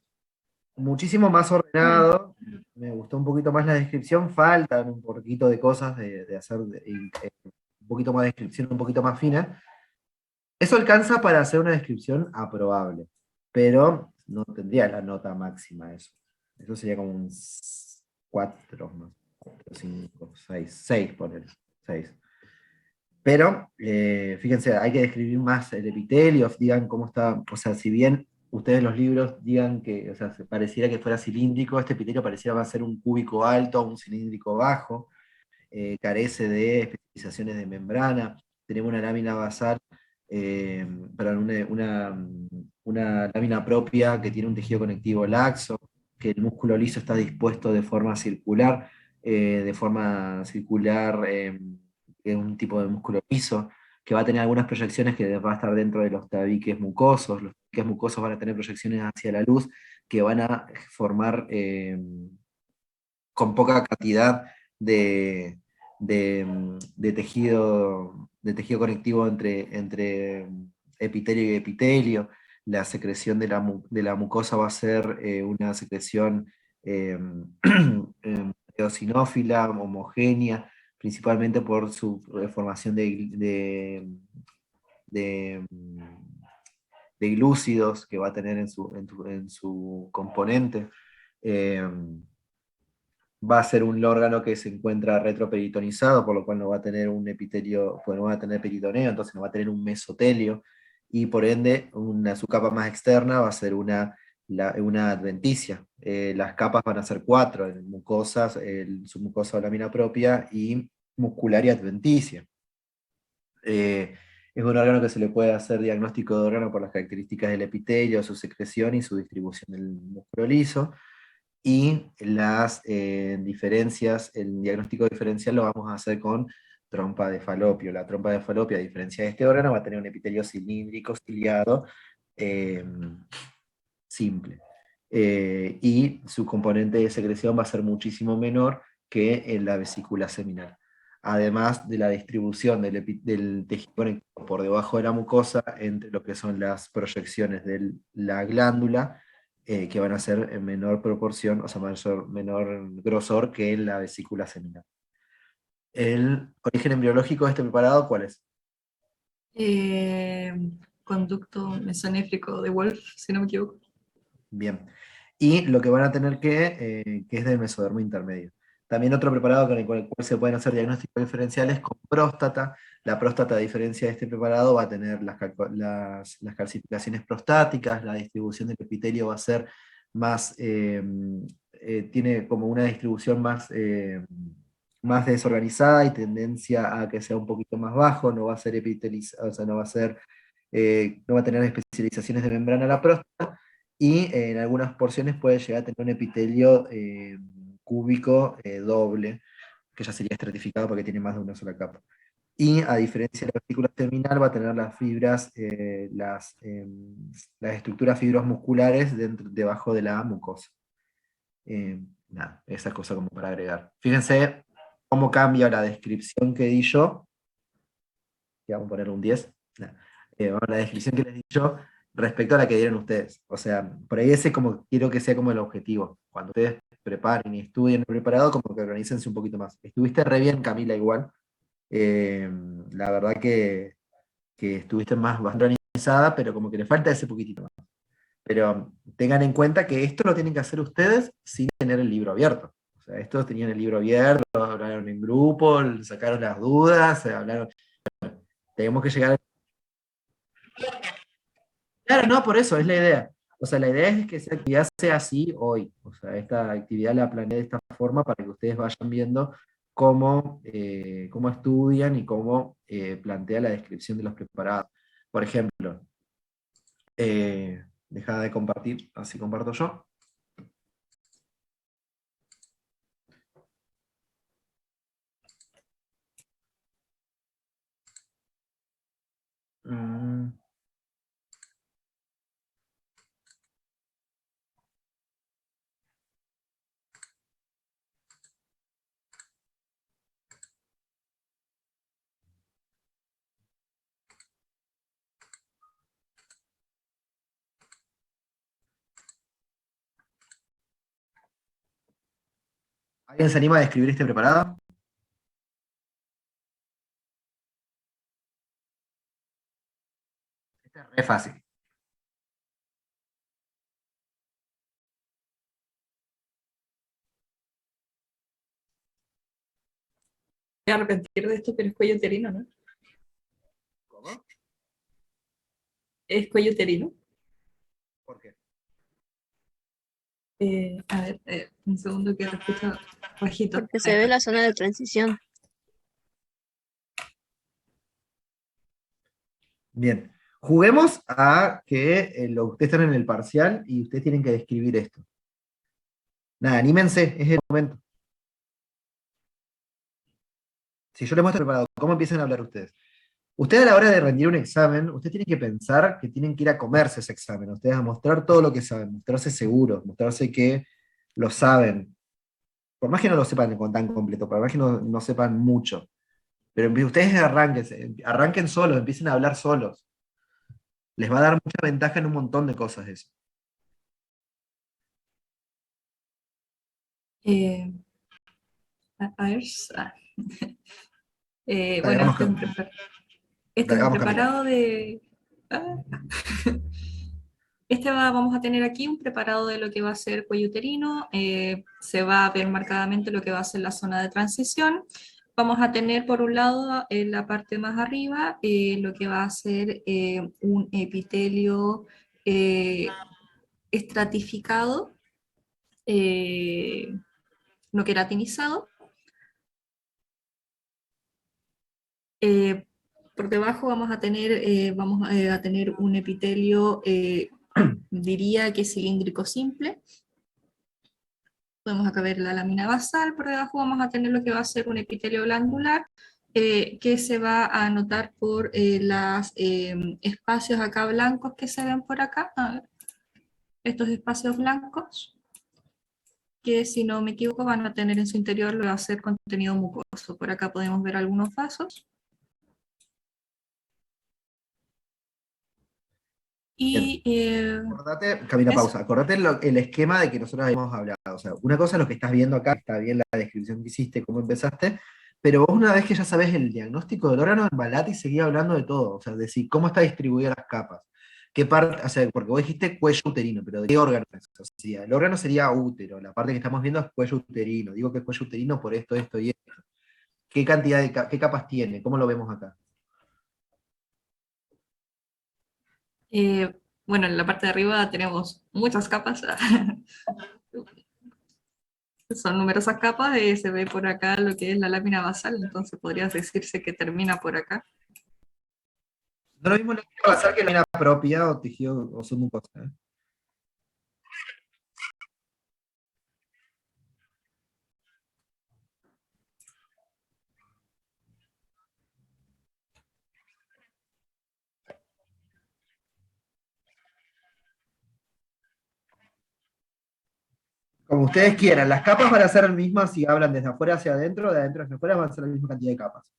A: Muchísimo más ordenado. Me gustó un poquito más la descripción. Faltan un poquito de cosas de hacer un poquito más de descripción, un poquito más fina. Eso alcanza para hacer una descripción aprobable, pero no tendría la nota máxima eso. Eso sería como un 4, 5, 6, poner 6. Pero, fíjense, hay que describir más el epitelio, digan cómo está, o sea, si bien ustedes los libros digan que, o sea, pareciera que fuera cilíndrico, este epitelio pareciera va a ser un cúbico alto, un cilíndrico bajo, carece de especializaciones de membrana, tenemos una lámina basal, perdón, una lámina propia que tiene un tejido conectivo laxo, que el músculo liso está dispuesto de forma circular, es un tipo de músculo liso, que va a tener algunas proyecciones que va a estar dentro de los tabiques mucosos. Los tabiques mucosos van a tener proyecciones hacia la luz que van a formar con poca cantidad de tejido conectivo entre epitelio y epitelio. La secreción de la mucosa va a ser una secreción eosinófila, homogénea, principalmente por su formación de glúcidos que va a tener en su componente. Va a ser un órgano que se encuentra retroperitonizado, por lo cual no va a tener un epitelio, pues no va a tener peritoneo, entonces no va a tener un mesotelio, y por ende su capa más externa va a ser una adventicia. Las capas van a ser 4, mucosas, submucosa o lámina propia, y muscular y adventicia. Es un órgano que se le puede hacer diagnóstico de órgano por las características del epitelio, su secreción y su distribución del músculo liso. Y las diferencias, el diagnóstico diferencial lo vamos a hacer con trompa de falopio. La trompa de falopio, a diferencia de este órgano, va a tener un epitelio cilíndrico, ciliado, simple. Y su componente de secreción va a ser muchísimo menor que en la vesícula seminal. Además de la distribución del tejido conectivo por debajo de la mucosa entre lo que son las proyecciones de la glándula, que van a ser en menor proporción, o sea, menor grosor que en la vesícula seminal. ¿El origen embriológico de este preparado cuál es?
M: Conducto mesonéfrico de Wolf, si no me equivoco.
A: Bien. Y lo que van a tener que es del mesodermo intermedio. También otro preparado con el cual se pueden hacer diagnósticos diferenciales con próstata. La próstata, a diferencia de este preparado, va a tener las calcificaciones prostáticas, la distribución del epitelio va a ser más, tiene como una distribución más desorganizada y tendencia a que sea un poquito más bajo, no va a ser epitelizado, o sea, no va a tener especializaciones de membrana la próstata, y en algunas porciones puede llegar a tener un epitelio cúbico doble, que ya sería estratificado porque tiene más de una sola capa. Y a diferencia de la vesícula seminal, va a tener las fibras, las estructuras fibrosmusculares debajo de la mucosa. Nada, esa cosa como para agregar. Fíjense cómo cambia la descripción que di yo. Y vamos a poner un 10. La descripción que les di yo respecto a la que dieron ustedes. O sea, por ahí quiero que sea como el objetivo. Cuando ustedes preparen y estudien el preparado, como que organícense un poquito más. Estuviste re bien, Camila, igual. La verdad que estuviste bastante organizada, pero como que le falta ese poquitito más. Pero tengan en cuenta que esto lo tienen que hacer ustedes sin tener el libro abierto. O sea, estos tenían el libro abierto, hablaron en grupo, sacaron las dudas, hablaron. Tenemos que llegar. Claro, no, por eso es la idea. O sea, la idea es que esa actividad sea así hoy. O sea, esta actividad la planeé de esta forma para que ustedes vayan viendo cómo estudian y cómo plantea la descripción de los preparados. Por ejemplo, deja de compartir, así comparto yo. Mm. ¿Alguien se anima a describir este preparado? Este es re fácil.
M: Voy a arrepentir de esto, pero es cuello uterino, ¿no?
A: ¿Cómo?
M: ¿Es cuello uterino?
A: ¿Por qué?
M: A ver, un segundo que lo escucho bajito.
J: Porque se ve la zona de transición.
A: Bien. Juguemos a que ustedes están en el parcial y ustedes tienen que describir esto. Nada, anímense, es el momento. Si yo les muestro preparado, ¿cómo empiezan a hablar ustedes? Ustedes a la hora de rendir un examen, ustedes tienen que pensar que tienen que ir a comerse ese examen, ustedes a mostrar todo lo que saben, mostrarse seguros, mostrarse que lo saben. Por más que no lo sepan con tan completo, por más que no sepan mucho. Pero ustedes arranquen solos, empiecen a hablar solos. Les va a dar mucha ventaja en un montón de cosas eso.
M: A ver.
A: Dale,
M: Bueno,
A: vamos,
M: este es un
A: vamos,
M: preparado de... vamos a tener aquí un preparado de lo que va a ser cuello uterino, se va a ver marcadamente lo que va a ser la zona de transición. Vamos a tener por un lado en la parte más arriba lo que va a ser un epitelio estratificado, no queratinizado. Por debajo vamos a tener un epitelio, diría que cilíndrico simple. Podemos acá ver la lámina basal. Por debajo vamos a tener lo que va a ser un epitelio glandular, que se va a notar por los espacios acá blancos que se ven por acá. A ver, estos espacios blancos, que si no me equivoco van a tener en su interior lo que va a ser contenido mucoso. Por acá podemos ver algunos vasos. Y
A: acordate, Camila, pausa. Acordate el esquema de que nosotros habíamos hablado. O sea, una cosa es lo que estás viendo acá, está bien la descripción que hiciste, cómo empezaste, pero vos una vez que ya sabés el diagnóstico del órgano, embalate y seguí hablando de todo. O sea, decir cómo está distribuida las capas. ¿Qué parte? O sea, porque vos dijiste cuello uterino, pero ¿de qué órgano es? O sea, el órgano sería útero, la parte que estamos viendo es cuello uterino. Digo que es cuello uterino por esto y esto. ¿Qué cantidad de qué capas tiene? ¿Cómo lo vemos acá?
M: bueno, en la parte de arriba tenemos muchas capas. Son numerosas capas, se ve por acá lo que es la lámina basal, entonces podría decirse que termina por acá.
A: No es lo mismo la lámina basal que la lámina propia o tejido o submucosa, ¿eh? Como ustedes quieran, las capas van a ser las mismas si hablan desde afuera hacia adentro, de adentro hacia afuera van a ser la misma cantidad de capas.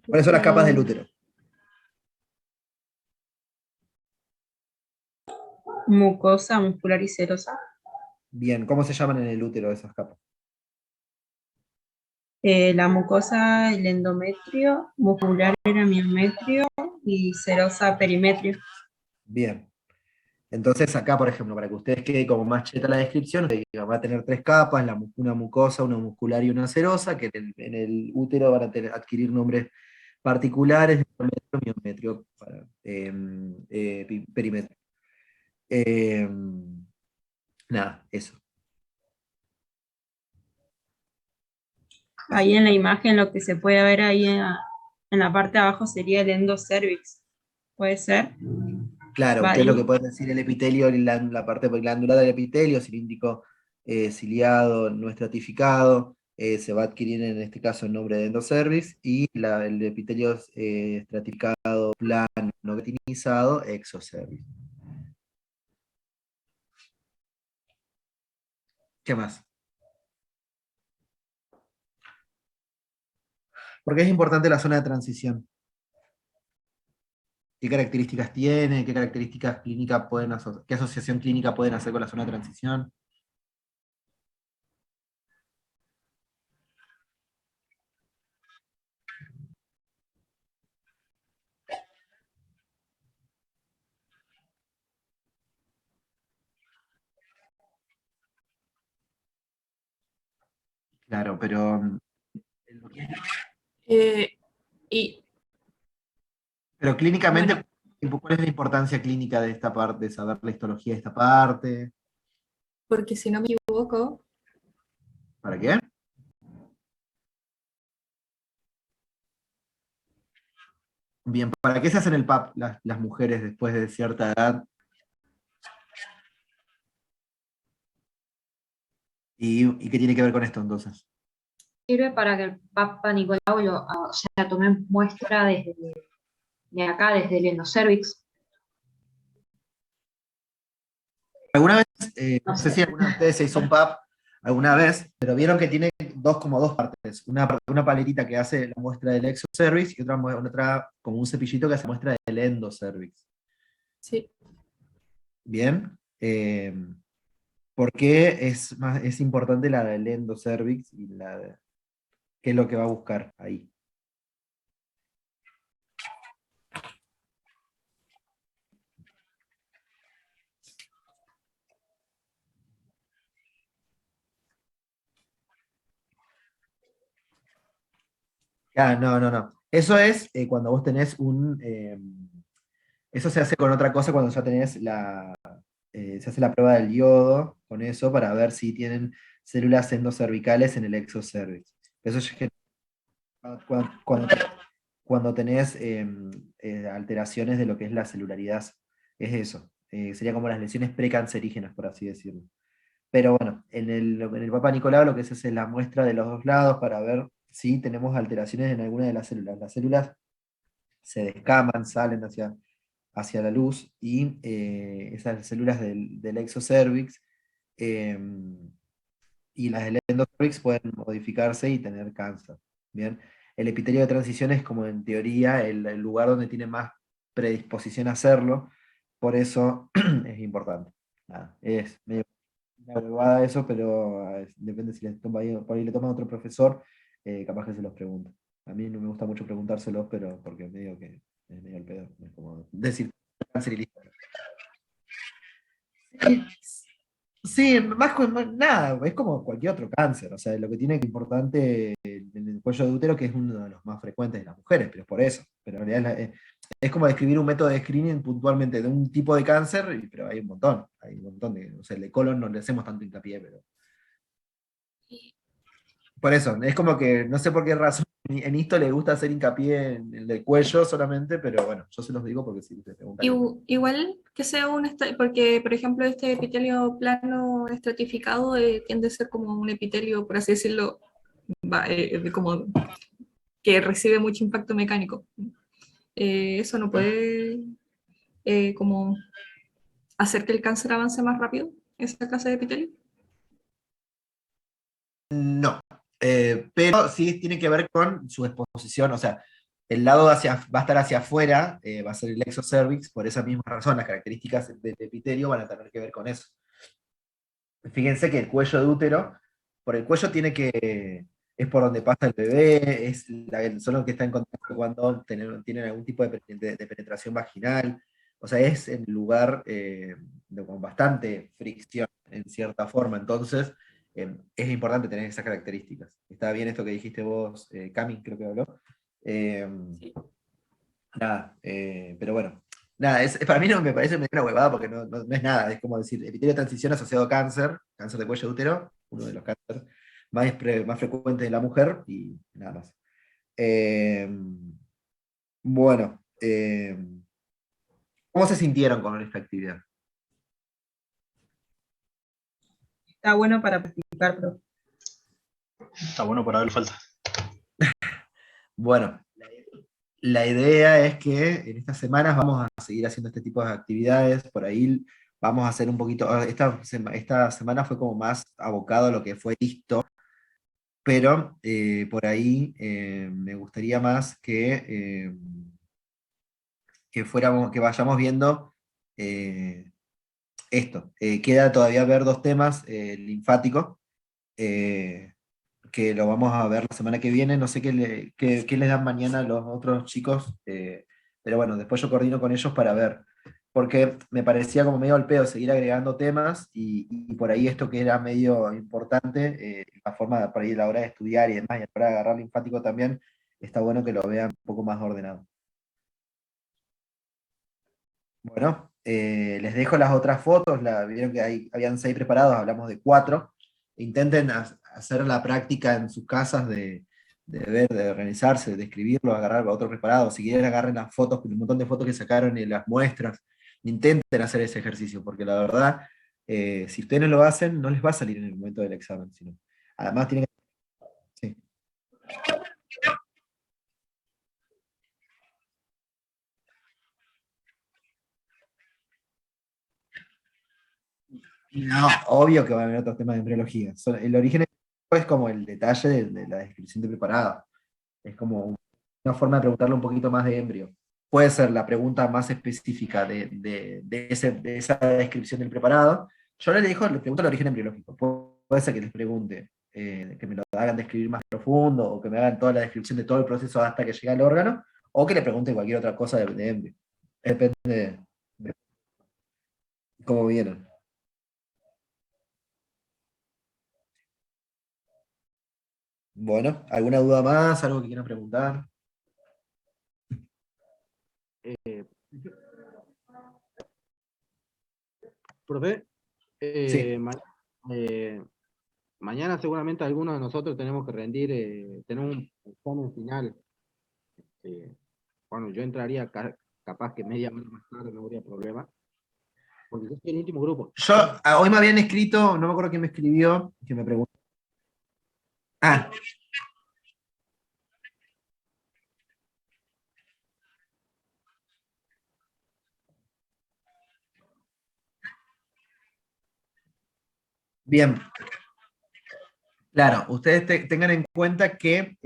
A: ¿Cuáles son las capas del útero?
K: Mucosa, muscular y serosa.
A: Bien, ¿cómo se llaman en el útero esas capas?
K: La mucosa, el endometrio, muscular era miometrio y serosa perimetrio.
A: Bien. Entonces acá, por ejemplo, para que ustedes quede como más cheta la descripción, va a tener tres capas, una mucosa, una muscular y una serosa, que en el útero van a adquirir nombres particulares, endometrio, miometrio, perímetro. Nada, eso.
K: Ahí en la imagen lo que se puede ver ahí en la parte de abajo sería el endocervix. ¿Puede ser?
A: Claro,
K: Va
A: ¿qué es lo
K: ahí.
A: que puede decir el epitelio, la parte glandular del epitelio, cilíndrico, ciliado, no estratificado? Se va a adquirir en este caso el nombre de endocervix, y el epitelio estratificado, plano, no queratinizado, exocervix. ¿Qué más? ¿Por qué es importante la zona de transición? ¿Qué características tiene? ¿Qué características clínicas qué asociación clínica pueden hacer con la zona de transición? Claro,
M: Eh, y
A: pero clínicamente,
M: bueno,
A: ¿cuál es la importancia clínica de esta parte, de saber la histología de esta parte?
M: porque si no me equivoco,
A: ¿Para qué? Bien, ¿para qué se hacen el PAP las mujeres después de cierta edad? ¿Y qué tiene que ver con esto entonces?
N: Sirve para que el Papa Nicolau o sea, tome muestra de acá, desde el endocervix.
A: ¿Alguna vez, no sé si alguna de ustedes se hizo un PAP alguna vez, pero vieron que tiene como dos partes? Una paletita que hace la muestra del exocervix y otra como un cepillito que hace la muestra del endocervix.
M: sí.
A: Bien. ¿Por qué es importante la del endocervix y qué es lo que va a buscar ahí? Ah, no. Eso es cuando vos tenés eso se hace con otra cosa cuando ya tenés se hace la prueba del yodo con eso para ver si tienen células endocervicales en el exocervix. Eso es cuando tenés alteraciones de lo que es la celularidad. Es eso. Sería como las lesiones precancerígenas, por así decirlo. Pero bueno, en el Papa Nicolau lo que se hace es la muestra de los dos lados para ver si tenemos alteraciones en alguna de las células. Las células se descaman, salen hacia la luz, y esas células del exocervix y las del endocervix pueden modificarse y tener cáncer. Bien, el epitelio de transición es como en teoría el lugar donde tiene más predisposición a hacerlo, por eso es importante. Nada, es medio una huevada eso, pero depende si por ahí le toma a otro profesor, capaz que se los pregunta. A mí no me gusta mucho preguntárselos, pero porque medio que es medio el pedo. Es como decir cáncer y listo. Sí, nada, es como cualquier otro cáncer. O sea, lo que tiene que importante en el cuello de útero, que es uno de los más frecuentes de las mujeres, pero es por eso. Pero en realidad es como describir un método de screening puntualmente de un tipo de cáncer, pero hay un montón. Hay un montón o sea, el de colon no le hacemos tanto hincapié, pero. Por eso, es como que no sé por qué razón en esto le gusta hacer hincapié en el del cuello solamente, pero bueno, yo se los digo porque si ustedes preguntan.
M: Igual que sea porque por ejemplo este epitelio plano estratificado tiende a ser como un epitelio, por así decirlo, como que recibe mucho impacto mecánico. Eso no puede como hacer que el cáncer avance más rápido, esa clase de epitelio.
A: No, pero sí tiene que ver con su exposición, o sea, el lado va a estar hacia afuera, va a ser el exocervix, por esa misma razón, las características del epitelio van a tener que ver con eso. Fíjense que el cuello de útero, por el cuello tiene que, es por donde pasa el bebé, son los que están en contacto cuando tienen algún tipo de penetración vaginal. O sea, es el lugar con bastante fricción, en cierta forma. Entonces, es importante tener esas características. Está bien esto que dijiste vos, Cami, creo que habló. Nada, pero bueno. Nada, para mí no me parece una huevada porque no es nada. Es como decir, epitelio de transición asociado a cáncer de cuello de útero, uno de los cánceres más frecuentes de la mujer, y nada más. Bueno, ¿cómo se sintieron con esta actividad?
K: Está bueno para practicar, profe.
C: Está bueno para ver falta.
A: Bueno, la idea es que en estas semanas vamos a seguir haciendo este tipo de actividades. Por ahí vamos a hacer un poquito. Esta semana fue como más abocado a lo que fue listo, pero por ahí me gustaría más que vayamos viendo esto. Queda todavía ver 2 temas, linfático, que lo vamos a ver la semana que viene. No sé qué les dan mañana a los otros chicos, pero bueno, después yo coordino con ellos para ver, porque me parecía como medio al pedo seguir agregando temas, y por ahí esto que era medio importante, la forma por ahí a la hora de estudiar y demás, y a la hora de agarrar linfático también, está bueno que lo vean un poco más ordenado. Bueno, les dejo las otras fotos. Vieron que habían 6 preparados, hablamos de 4. Intenten hacer la práctica en sus casas de ver, de organizarse, de escribirlo, agarrar a otro preparado. Si quieren, agarren las fotos, un montón de fotos que sacaron y las muestras. Intenten hacer ese ejercicio, porque la verdad, si ustedes no lo hacen, no les va a salir en el momento del examen. Además, tienen que... Sí. No, obvio que van a haber otros temas de embriología. El origen es como el detalle de la descripción de preparado. Es como una forma de preguntarle un poquito más de embrio. Puede ser la pregunta más específica de esa descripción del preparado. Yo les pregunto el origen embriológico. Puede ser que les pregunte, que me lo hagan describir más profundo, o que me hagan toda la descripción de todo el proceso hasta que llegue al órgano, o que le pregunte cualquier otra cosa de embrio. Depende de cómo vieron. Bueno, ¿alguna duda más? ¿Algo que quieran preguntar?
F: Profe,
A: Sí.
F: mañana seguramente algunos de nosotros tenemos que rendir, tenemos un examen final. Bueno, yo entraría capaz que media hora más tarde, no habría problema. Porque yo soy el último grupo.
A: Hoy me habían escrito, no me acuerdo quién me escribió, que me preguntó. Ah. Bien. Claro, ustedes tengan en cuenta que,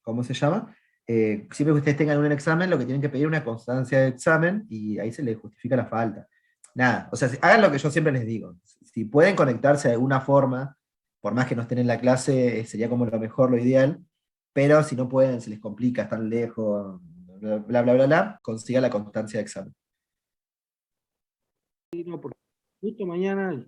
A: ¿cómo se llama? Siempre que ustedes tengan un examen, lo que tienen que pedir es una constancia de examen, y ahí se les justifica la falta. Nada, o sea, hagan lo que yo siempre les digo. Si pueden conectarse de alguna forma, por más que no estén en la clase, sería como lo mejor, lo ideal, pero si no pueden, se les complica, están lejos, bla, bla, bla, bla, bla, consigan la constancia de examen.
F: Sí, no, porque justo mañana...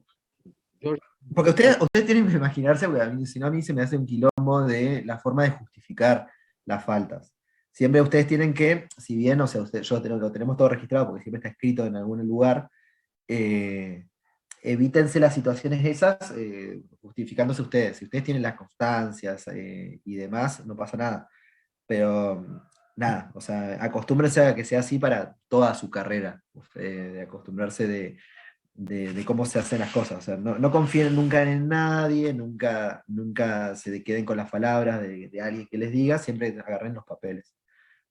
A: Porque ustedes tienen que imaginarse, porque si no a mí se me hace un quilombo de la forma de justificar las faltas. Siempre ustedes tienen que, si bien, o sea, lo tenemos todo registrado porque siempre está escrito en algún lugar, evítense las situaciones esas justificándose ustedes. Si ustedes tienen las constancias y demás, no pasa nada. Pero nada, o sea, acostúmbrense a que sea así para toda su carrera, de acostumbrarse de cómo se hacen las cosas. O sea, no confíen nunca en nadie, nunca se queden con las palabras de alguien que les diga, siempre agarren los papeles.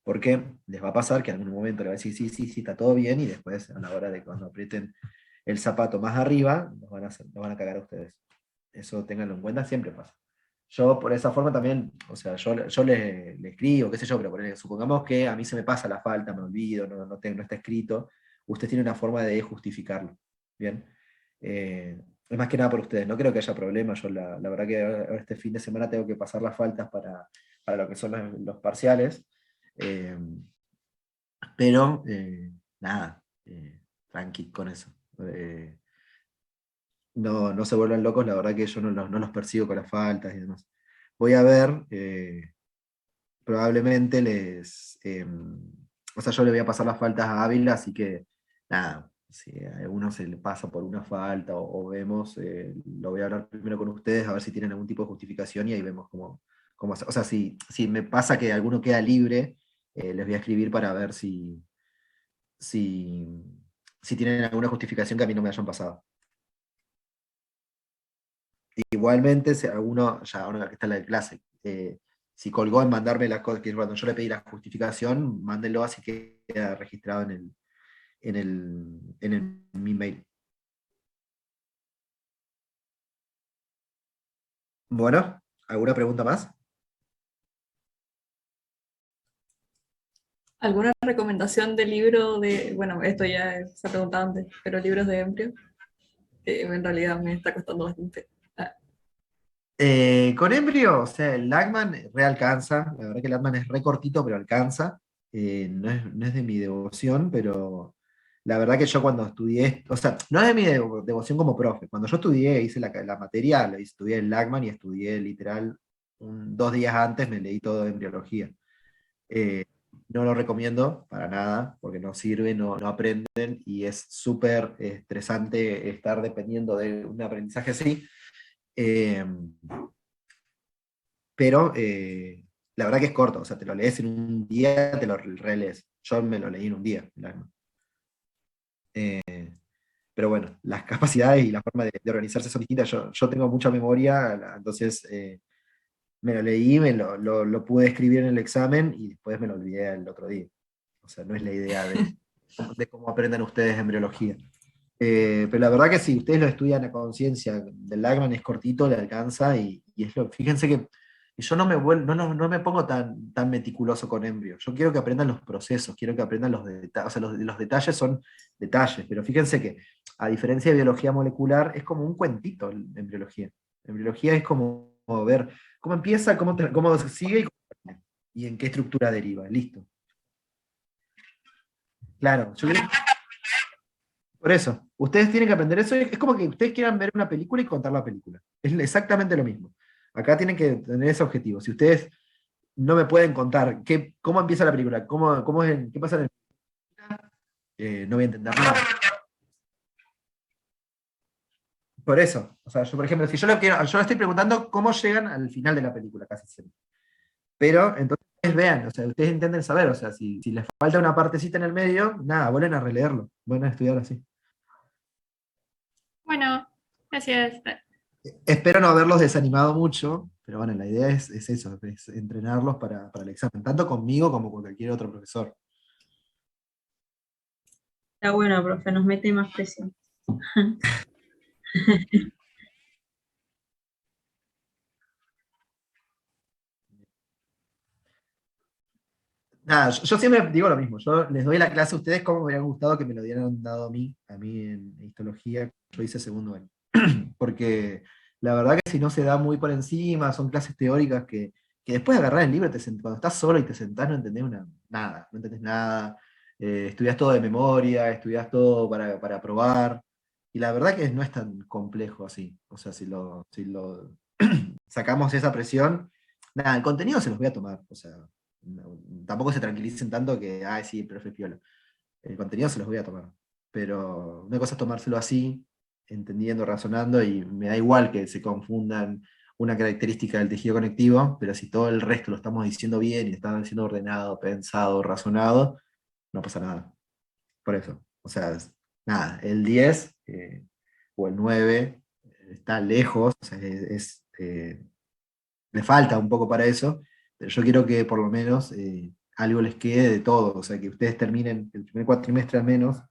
A: Porque les va a pasar que en algún momento le va a decir, sí, está todo bien, y después a la hora de cuando aprieten el zapato más arriba, los van a cagar a ustedes. Eso ténganlo en cuenta, siempre pasa. Yo por esa forma también, o sea, yo le escribo, qué sé yo, pero supongamos que a mí se me pasa la falta, me olvido, no está escrito, usted tiene una forma de justificarlo. Bien. es más que nada por ustedes, no creo que haya problema. Yo la verdad que ahora este fin de semana tengo que pasar las faltas para lo que son los parciales. Pero nada, tranqui con eso. No se vuelvan locos, la verdad que yo no los persigo con las faltas y demás. Voy a ver, probablemente o sea, yo le voy a pasar las faltas a Ávila, así que nada, si a alguno se le pasa por una falta o vemos, lo voy a hablar primero con ustedes, a ver si tienen algún tipo de justificación y ahí vemos cómo hacer. O sea, si me pasa que alguno queda libre, les voy a escribir para ver si, si tienen alguna justificación que a mí no me hayan pasado. Igualmente, si alguno, ya ahora que está la clase, si colgó en mandarme las cosas, que cuando yo le pedí la justificación, mándenlo así que queda registrado en mi mail. Bueno, ¿alguna pregunta más?
M: ¿Alguna recomendación de libro bueno, esto ya se ha preguntado antes, pero libros de Embrio? En realidad me está costando bastante.
A: Con Embrio, o sea, el Lagman realcanza, la verdad que el Lagman es re cortito, pero alcanza. No es de mi devoción, pero la verdad que yo cuando estudié, o sea, no es de mi devoción como profe, cuando yo estudié, hice la materia, estudié el Lagman y estudié literal 2 días antes, me leí todo de embriología. No lo recomiendo para nada, porque no sirve, no aprenden, y es súper estresante estar dependiendo de un aprendizaje así. Pero la verdad que es corto, o sea, te lo lees en un día, te lo relees. Yo me lo leí en un día, el Lagman. Pero bueno, las capacidades y la forma de organizarse son distintas. Yo tengo mucha memoria, entonces me lo leí, lo pude escribir en el examen y después me lo olvidé el otro día. O sea, no es la idea de cómo aprendan ustedes embriología. Pero la verdad que si ustedes lo estudian a conciencia, del Lagman es cortito, le alcanza y fíjense que yo no me pongo tan meticuloso con embrio. Yo quiero que aprendan los procesos, quiero que aprendan los detalles. O sea, los detalles son detalles, pero fíjense que a diferencia de biología molecular, es como un cuentito en embriología. Embriología es como ver cómo empieza, cómo sigue y y en qué estructura deriva. Listo. Claro, yo creo. Por eso, ustedes tienen que aprender eso. Es como que ustedes quieran ver una película y contar la película. Es exactamente lo mismo. Acá tienen que tener ese objetivo. Si ustedes no me pueden contar cómo empieza la película, qué pasa en no voy a entender nada. Por eso, o sea, yo por ejemplo, si yo yo le estoy preguntando cómo llegan al final de la película, casi siempre. Pero entonces ustedes vean, o sea, ustedes intenten saber, o sea, si les falta una partecita en el medio, nada, vuelven a releerlo, vuelven a estudiarlo así.
B: Bueno, gracias.
A: Espero no haberlos desanimado mucho, pero bueno, la idea es eso, es entrenarlos para el examen, tanto conmigo como con cualquier otro profesor.
K: Está bueno, profe, nos mete más presión.
A: Nada, yo siempre digo lo mismo, yo les doy la clase a ustedes como me hubiera gustado que me lo hubieran dado a mí en histología, yo hice segundo año. Porque la verdad que si no se da muy por encima, son clases teóricas que después de agarrar el libro, cuando estás solo y te sentás no entendés nada, no entendés nada, estudiás todo de memoria, estudiás todo para probar, y la verdad que no es tan complejo así, o sea, si lo sacamos esa presión, nada, el contenido se los voy a tomar, o sea, tampoco se tranquilicen tanto que, ay, sí, profe piola. El contenido se los voy a tomar. Pero una cosa es tomárselo así, entendiendo, razonando, y me da igual que se confundan una característica del tejido conectivo, pero si todo el resto lo estamos diciendo bien y está siendo ordenado, pensado, razonado, no pasa nada. Por eso. O sea, nada, el 10 o el 9 está lejos, o sea, le falta un poco para eso, pero yo quiero que por lo menos algo les quede de todo, o sea, que ustedes terminen el primer cuatrimestre al menos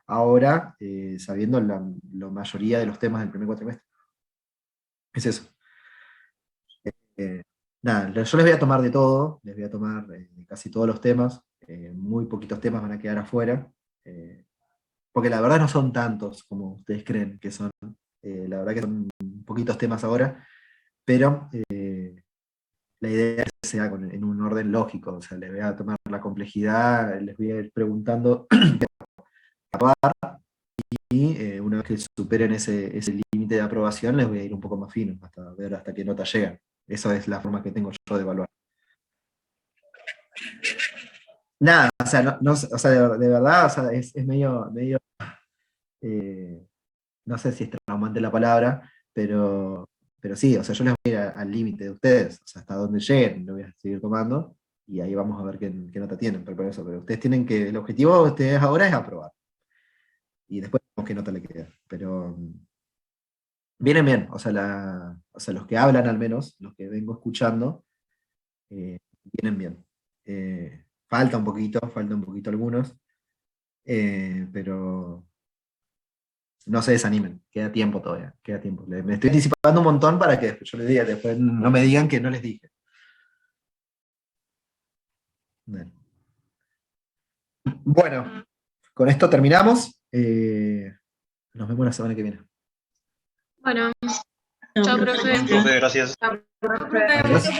A: ahora sabiendo la mayoría de los temas del primer cuatrimestre. Es eso. Nada, yo les voy a tomar de todo, les voy a tomar casi todos los temas, muy poquitos temas van a quedar afuera, porque la verdad no son tantos como ustedes creen que son. La verdad que son poquitos temas ahora, pero la idea es que sea en un orden lógico, o sea, les voy a tomar la complejidad, les voy a ir preguntando y una vez que superen ese límite de aprobación, les voy a ir un poco más fino, hasta ver hasta qué nota llegan. Esa es la forma que tengo yo de evaluar. Nada, o sea, o sea, de verdad, o sea, es medio no sé si es traumante la palabra, pero sí, o sea, yo les voy a ir al límite de ustedes, o sea, hasta donde lleguen, lo voy a seguir tomando, y ahí vamos a ver qué nota tienen, pero ustedes tienen que, el objetivo de ustedes ahora es aprobar, y después vemos qué nota le queda, pero vienen bien, o sea, los que hablan al menos, los que vengo escuchando, vienen bien. Falta un poquito algunos, pero no se desanimen, queda tiempo todavía, queda tiempo. Me estoy anticipando un montón para que yo les diga, después no me digan que no les dije. Bueno, con esto terminamos. Nos vemos la semana que viene.
B: Bueno, chao, profe.
C: Profe, gracias.
A: Adiós.